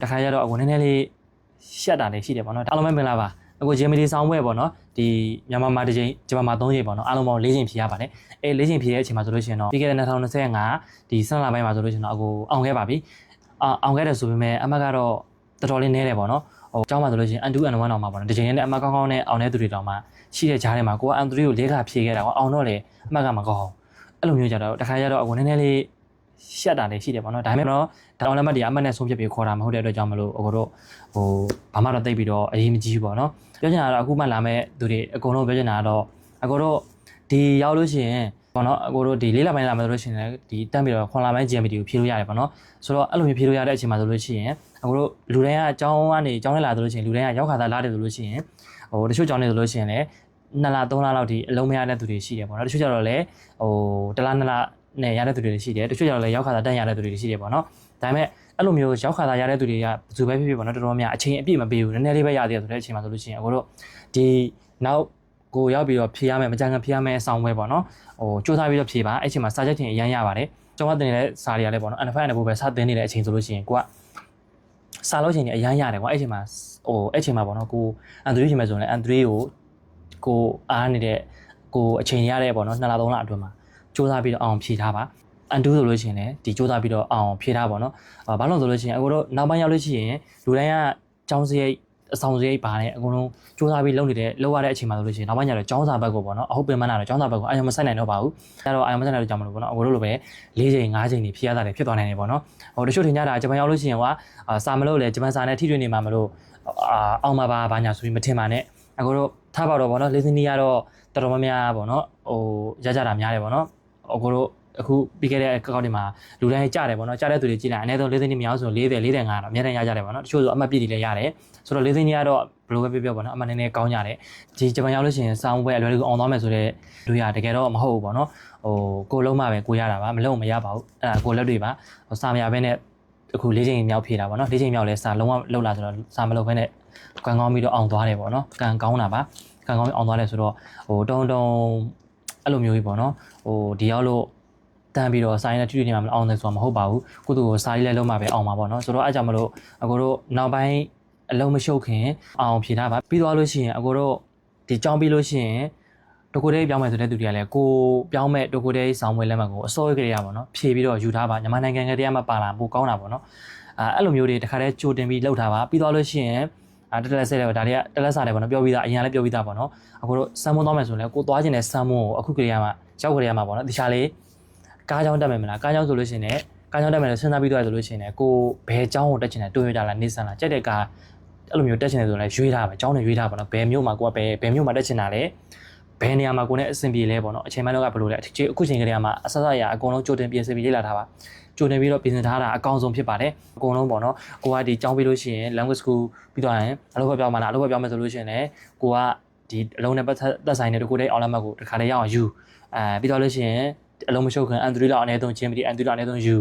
တခါကျတော့အခုနည်းနည်းလေးရှက်တာလည်းရှိတယ်ပေါ့နော်အားလုံးပဲမင်္ဂလာပါအခုဂျီမီဒီဆောင်းပွဲပေါ့နော်ဒီမြန်မာမှာတစ်ချိန်ဂျပန်မှာ3ချိန်ပေါ့နော်အားလုံးပေါင်း4ချိန်ဖြေရပါတယ်4ချိန်ဖြေတဲ့အချိန်မှာဆိုလို့ရှိရင်တော့ပြီးခဲ့တဲ့2025ဒီ17လပိုင်းမှာဆိုလို့ရှိရင်တော့အခုအောင်ခဲ့ပါပြီအောင်ခဲ့တယ်ဆိုပေမဲ့အမတ်ကတော့တော်တော်လေးနည်းတယ်ပေါ့နော်ဟိုအကြောင်းပါဆိုလို့ရှိရင် N2 N1 တောင်မှာပေါ့နော်ဒီချိန်နဲ့အမတ်ကောင်းကောင်းနဲ့အောင်တဲ့သူတွေတောင်မှရှိတဲ့ကြားထဲမှာကိုက N3 ကို၄ခါဖြေခဲ့တာကွာအောင်တော့လေအမတ်ကမကောင်းအဲ့လိုမျိုးကြတော့တခါကျတော့အခုနည်းနည်းလေးရှက်တာလည်းရှိတယ်ပေါ့နော်ဒါပေမဲ့တော့ဒါအောင်လက်မှတ်တွေအမတ်နဲ့ဆုံးဖြတ်ပြီးခေါ်တာမဟုတ်တဲ့အတွက်ကြောင့်မလို့အခုတို့ဟိုဘာမှတော့တိတ်ပြီးတော့အရေးမကြီးဘူးပေါ့နော်ပြောချင်တာတော့အခုမှလာမဲ့သူတွေအကုန်လုံးပြောချင်တာတော့အခုတို့ဒီရောက်လို့ရှိရင်ပေါ့နော်အခုတို့ဒီ၄လပိုင်းလာမယ်ဆိုလို့ရှိရင်ဒီတက်ပြီးတော့ခွန်လာပိုင်း GMT ကိုဖြေလို့ရတယ်ပေါ့နော်ဆိုတော့အဲ့လိုမျိုးဖြေလို့ရတဲ့အချိန်မှာဆိုလို့ရှိရင်အခုတို့လူတိုင်းကအကြောင်းကနေအကြောင်းနဲ့လာဆိုလို့ရှိရင်လူတိုင်းကရောက်ခါသားလာတယ်ဆိုလို့ရှိရင်ဟိုတချို့ကြောင်းနေဆိုလို့ရှိရင်လည်း2လ3လလောက်ဒီအလုံးမရတဲ့သူတွေရှိတယ်ပေါ့နော်တချို့ကျတော့လည်းဟို1လ2လနဲ့ရတဲ့သူတွေရှိတယ်တချို့ကျတော့လည်းရောက်ခါသားတန်းရတဲ့သူတွေရှိတယ်ပေါ့နော်ဒါပေမဲ့အဲ့လိုမျိုးရောက်ခါသားရတဲ့သူတွေကဘယ်သူပဲဖြစ်ဖြစ်ပေါ့နော်တော်တော်များအချိန်အပြည့်မပေးဘူးနည်းနည်းလေးပဲရသေးတယ်ဆိုတဲ့အချိန်မှာဆိုလို့ရှိရင်အခုတို့ဒီနောက်ကိုရောက်ပြီးတော့ဖြေရမယ်မကြမ်းဖြေရမယ်အဆောင်ပွဲပေါ့နော်ဟိုစူးစမ်းပြီးတော့ဖြေပါအဲ့ချိန်မှာစာချက်တင်အရန်ရပါတယ်ကျောင်းကတင်နေတဲ့စာတွေကလည်းပေါ့နော် NFI နဲ့ဘို့ပဲစတင်နေတဲ့အချိန်ဆိုလို့ရှိရင်ကိုကစာလို့ချိန်နေအရန်ရတယ်ကွာအဲ့ချိန်မှာဟိုအဲ့ချိန်မှာပေါ့နော်ကို N3 ချိန်မှာဆိုရင်လည်း N3 ကိုအားနေတဲ့ကိုအချိန်ရတဲ့ပေါ့နော်2လ3လအတွင်းမှာစူးစမ်းပြီးတော့အောင်ဖြေထားပါN2 ဆိုလို့ရှိရင်လည်းဒီစူးစမ်းပြီးတော့အောင်ဖြေထားပါတော့ဘာလို့ဆိုလို့ရှိရင်အခုတော့နောက်ပိုင်းရောက်လို့ရှိရင်လူတိုင်းကကျောင်းစရိတ်အဆောင်စရိတ်ပါနဲ့အကုန်လုံးစူးစမ်းပြီးလုပ်ရတဲ့အချိန်မှာဆိုလို့ရှိရင်နောက်ပိုင်းကျတော့ကျောင်းစာဘက်ကိုပေါ့နော်အဟုတ်ပင်မနာတော့ကျောင်းစာဘက်ကိုအာရုံမစိုက်နိုင်တော့ပါဘူးအဲ့တော့အာရုံမစိုက်နိုင်တော့ကြောင်မလို့ပေါ့နော်အခုလိုပဲ4ချိန်5ချိန်နေဖြေရတာလည်းဖြစ်သွားနိုင်တယ်ပေါ့နော်ဟိုတချို့ထင်ကြတာဂျပန်ရောက်လို့ရှိရင်ကစာမလို့လေဂျပန်စာနဲ့ထိတွေ့နေမှာမလို့အောင်မှာပါဘာညာဆိုပြီးမထင်ပါနဲ့အခုတော့ထားပါတော့ပေါ့နော် listening ကတော့တော်တော်များများပေါ့နော်ဟိုရကြတာများတယ်ပေါ့နော်အခုတော့အခုပြီးခဲ့တဲ့ကောက်တွေမှာလူတိုင်းကြားတယ်ပေါ့နော်ကြားတဲ့သူတွေကြည့်လိုက်အနည်းဆုံး၄သိန်းမရအောင်ဆို40 45တော့အများတန်းရကြတယ်ပေါ့နော်တချို့ဆိုအမှတ်ပြည့်တွေလည်းရတယ်ဆိုတော့၄သိန်းကတော့ဘယ်လိုပဲပြောပေါ့နော်အမှတ်နည်းနည်းကောင်းကြတယ်ဒီဂျပန်ရောက်လို့ရှိရင်စောင်းပွဲအလွယ်တကူအောင်သွားမယ်ဆိုတော့လူရတကယ်တော့မဟုတ်ဘူးပေါ့နော်ဟိုကိုလုံးမှပဲကိုရတာပါမလုံးမရပါဘူးအဲ့ဒါကိုလက်တွေပါဟိုစာမရဘဲနဲ့အခု၄ချိန်မြောက်ဖြေတာပေါ့နော်၄ချိန်မြောက်လဲစာလုံးဝလောက်လာဆိုတော့စာမလုံးဘဲနဲ့ကန်ကောင်းပြီးတော့အောင်သွားတယ်ပေါ့နော်ကန်ကောင်းတာပါကန်ကောင်းအောင်သွားတယ်ဆိုတော့ဟိုတုံအဲ့လိုမျိုးကြီးပေါ့နော်ဟိုဒီရောက်လို့တန်းပြီးတော့စာရင်းနဲ့ထိတွေ့နေမှာမအောင်တယ်ဆိုတာမဟုတ်ပါဘူးကိုသူကိုစာရေးလဲလုံးမှာပဲအောင်ပါပေါ့နော်ဆိုတော့အဲ့ကြောင့်မလို့အကိုတို့နောက်ပိုင်းအလုံးမရှုပ်ခင်အောင်ဖြေထားပါပြီးသွားလို့ရှိရင်အကိုတို့ဒီကြောင်းပြီးလို့ရှိရင်တကူတဲ့ပြောင်းမယ်ဆိုတဲ့သူတွေကလည်းကိုပြောင်းမဲ့တကူတဲ့ဆောင်းပွဲလက်မှတ်ကိုအစိုးရကလေးရပါတော့ဖြေပြီးတော့ယူထားပါမြန်မာနိုင်ငံကတည်းကမှပါလာပိုကောင်းတာပေါ့နော်အဲ့လိုမျိုးတွေတခါတည်းကြိုတင်ပြီးလှုပ်ထားပါပြီးသွားလို့ရှိရင်တက်လက်ဆက်တယ်ဒါတွေကတက်လက်စားတယ်ပေါ့နော်ပြောပြီးသားအရင်လည်းပြောပြီးသားပေါ့နော်အခုတို့စမ်းမွန်းသွားမယ်ဆိုရင်လည်းကိုသွားခြင်းနဲ့စမ်းမွန်းကိုအခုကလေးကမှရောက်ကလေးကမှပေါ့နော်တခြားလေးကားချောင်းတက်မယ်မလားကားချောင်းဆိုလို့ရှိရင်လည်းကားချောင်းတက်မယ်လို့စဉ်းစားပြီးတော့ဆိုလို့ရှိရင်လည်းကိုဘယ်ချောင်းကိုတက်ချင်တယ်တိုးရတာလားနေဆန်လားကြက်တဲ့ကားအဲ့လိုမျိုးတက်ချင်တယ်ဆိုရင်လည်းရွေးထားပဲချောင်းနဲ့ရွေးထားပါတော့ဘယ်မြို့မှာကိုကဘယ်မြို့မှာတက်ချင်တာလဲဘယ်နေရာမှာကိုနဲ့အဆင်ပြေလဲပေါ့နော်အချိန်မှတော့ကဘယ်လိုလဲအခုချိန်ကလေးကမှအဆအရအကုန်လုံးကြိုတင်ပြင်ဆင်ပြီးလေ့လာထားပါကြိုတင်ပြီးတော့ပြင်ဆင်ထားတာအကောင်းဆုံးဖြစ်ပါတယ်အကုန်လုံးပေါ့နော်ကိုကဒီကျောင်းပြီးလို့ရှိရင် language school ပြီးတော့ရင်အလုပ်ပဲပြောင်းမှာလားအလုပ်ပဲပြောင်းမယ်ဆိုလို့ရှိရင်လည်းကိုကဒီအလုံးနဲ့သက်ဆိုင်တဲ့တကူတဲ့ online မှာကိုတခါတည်းရအောင်ယူပြီးတော့လို့ရှိရင်အလုံးမရှုပ်ခင် N3 လောက်အနည်းဆုံး GMT N3 လောက်အနည်းဆုံးယူ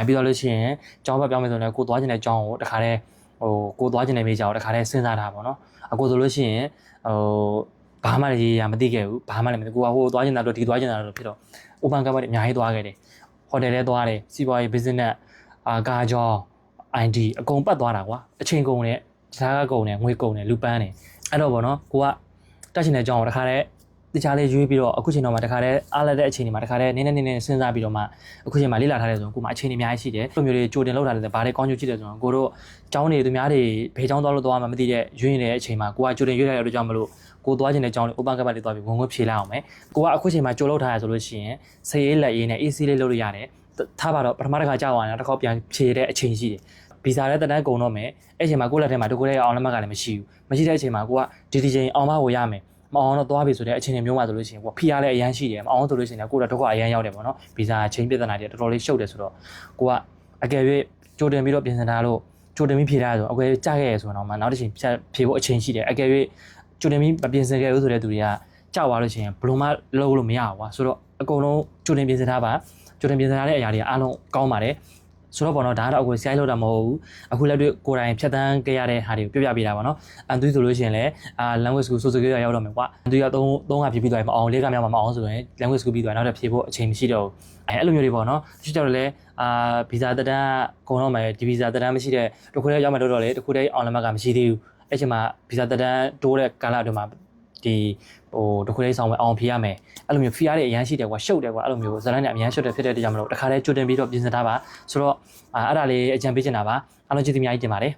ပြီးတော့လို့ရှိရင်ကျောင်းပဲပြောင်းမယ်ဆိုရင်ကိုသွားခြင်းတဲ့ကျောင်းကိုတခါတည်းဟိုကိုသွားခြင်းတဲ့မိကြောင်တခါတည်းစဉ်းစားတာပေါ့နော်အခုဆိုလို့ရှိရင်ဟိုဘာမှလည်းရမသိခဲ့ဘူးဘာမှလည်းမသိကိုကဟိုသွားခြင်းတာတော့ဒီသွားခြင်းတာတော့ဖြစ်တော့ open camp တွေအများကြီးသွားခဲ့တယ်ဟိုတယ်ထဲသွားတယ်စီးပွားရေး business ကားကြောင်း ID အကုန်ပတ်သွားတာကွာအချိန်ကုန်နဲ့ဈာကကုန်နဲ့ငွေကုန်နဲ့လူပန်းနဲ့အဲ့တော့ဗောနော်ကိုကတက်ချင်တဲ့အကြောင်းကိုတခါတည်းတခြားလေးရွေးပြီးတော့အခုချိန်တော့မှတခါတည်းအားလက်တဲ့အချိန်တွေမှာတခါတည်းနည်းနည်းစဉ်းစားပြီးတော့မှအခုချိန်မှာလေ့လာထားတဲ့ဆိုရင်ကိုမှအချိန်တွေအများကြီးရှိတယ်လိုမျိုးတွေကြိုတင်လောက်ထားတယ်ဘာတွေကောင်းကျိုးရှိတယ်ဆိုတော့ကိုတို့ကျောင်းတွေသူများတွေဘယ်ကျောင်းသွားလို့သွားမှမသိတဲ့ရွေးနေတဲ့အချိန်မှာကိုကကြိုတင်ရွေးထားတဲ့အတွက်ကြောင့်မလို့ကိုသွားခြင်းတဲ့ကျောင်းလေး open camp လေးသွားပြီးဝင်ဖြေလိုက်အောင်မယ်ကိုကအခုချိန်မှာကြိုလောက်ထားရဆိုလို့ရှိရင်စိတ်ရေးလက်ရေးနဲ့ AC လေးလုပ်လို့ရတယ်ထားပါတော့ပထမတစ်ခါကြောက်သွားရင်တစ်ခါပြန်ဖြေတဲ့အချိန်ရှိတယ်ဗီဇာလည်းတက်တန်းကုန်တော့မယ်အဲ့ချိန်မှာကိုယ့်လက်ထဲမှာတကူတဲ့အောင်လက်မှတ်ကလည်းမရှိဘူးမရှိတဲ့အချိန်မှာကိုကဒီချိန်အောင်မကိုရမယ်မအောင်တော့သွားပြီဆိုတဲ့အချိန်တွေမျိုးမှဆိုလို့ရှိရင်ကိုကဖိအားလည်းအရန်ရှိတယ်မအောင်ဆိုလို့ရှိရင်ကိုတော့ဒုက္ခအရန်ရောက်တယ်ပေါ့နော်ဗီဇာချင်းပြဿနာတွေတော်တော်လေးရှုပ်တယ်ဆိုတော့ကိုကအကယ်၍ကြိုတင်ပြီးတော့ပြင်ဆင်ထားလို့ကြိုတင်ပြီးဖြေထားရဆိုအကွယ်ကြခဲ့ရဆိုတော့မှနောက်တစ်ချိန်ဖြေဖို့အချိန်ရှိတယ်အကယ်၍ကြိုတင်ပြီးမပြင်ဆင်ခဲ့ဘူးဆိုတဲ့သူတွေကကြောက်သွားလို့ရှိရင်ဘယ်လိုမှလုပ်လို့မရဘူးကွာဆိုတော့အကုန်လုံးကြိုတင်ပြင်ဆင်ထားပါကြိုတင်ပြင်ဆင်ထားတဲ့အရာတွေအားလုံးကောင်းပါတယ် ဆိုတော့ပေါ့နော်ဒါကတော့အခု sky လောက်တာမဟုတ်ဘူးအခုလက်တွေ့ကိုယ်တိုင်ဖြတ်တန်းကြရတဲ့ဟာတွေကိုပြပြပေးတာပေါ့နော်အန်သူဆိုလို့ရှိရင်လည်းlanguage school စိုးစိုးရောက်တော့မယ်ကွာအန်သူက3ကဖြည့်ပြီးသွားရင်မအောင်4ကမြောက်မှာမအောင်ဆိုရင် language school ပြီးသွားရင်နောက်ထပ်ဖြည့်ဖို့အချိန်မရှိတော့ဘူးအဲ့လိုမျိုးတွေပေါ့နော်တချို့ကြောင့်လည်းဗီဇာတက်တန်းကုန်တော့မယ်ဒီဗီဇာတက်တန်းမရှိတဲ့တစ်ခုတည်းရောက်မှတော့လေတစ်ခုတည်းအောင်လက်မှတ်ကမရှိသေးဘူးအဲ့ချိန်မှာဗီဇာတက်တန်းတိုးတဲ့ကာလအတွင်းမှာဒီတစ်ခုတည်းဆောင်ပဲအောင်ဖြေရမယ်အဲ့လိုမျိုးဖီရတဲ့အရန်ရှိတယ်ကွာရှုပ်တယ်ကွာအဲ့လိုမျိုးဇာတ်လမ်းနဲ့အရန်ရှုပ်တယ်ဖြစ်တဲ့အတွက်ကြောင့်မလို့တခါတည်းကြိုတင်ပြီးတော့ပြင်ဆင်ထားပါဆိုတော့အဲ့ဒါလေးအကြံပေးချင်တာပါအားလုံးကျေးဇူးအများကြီးတင်ပါတယ်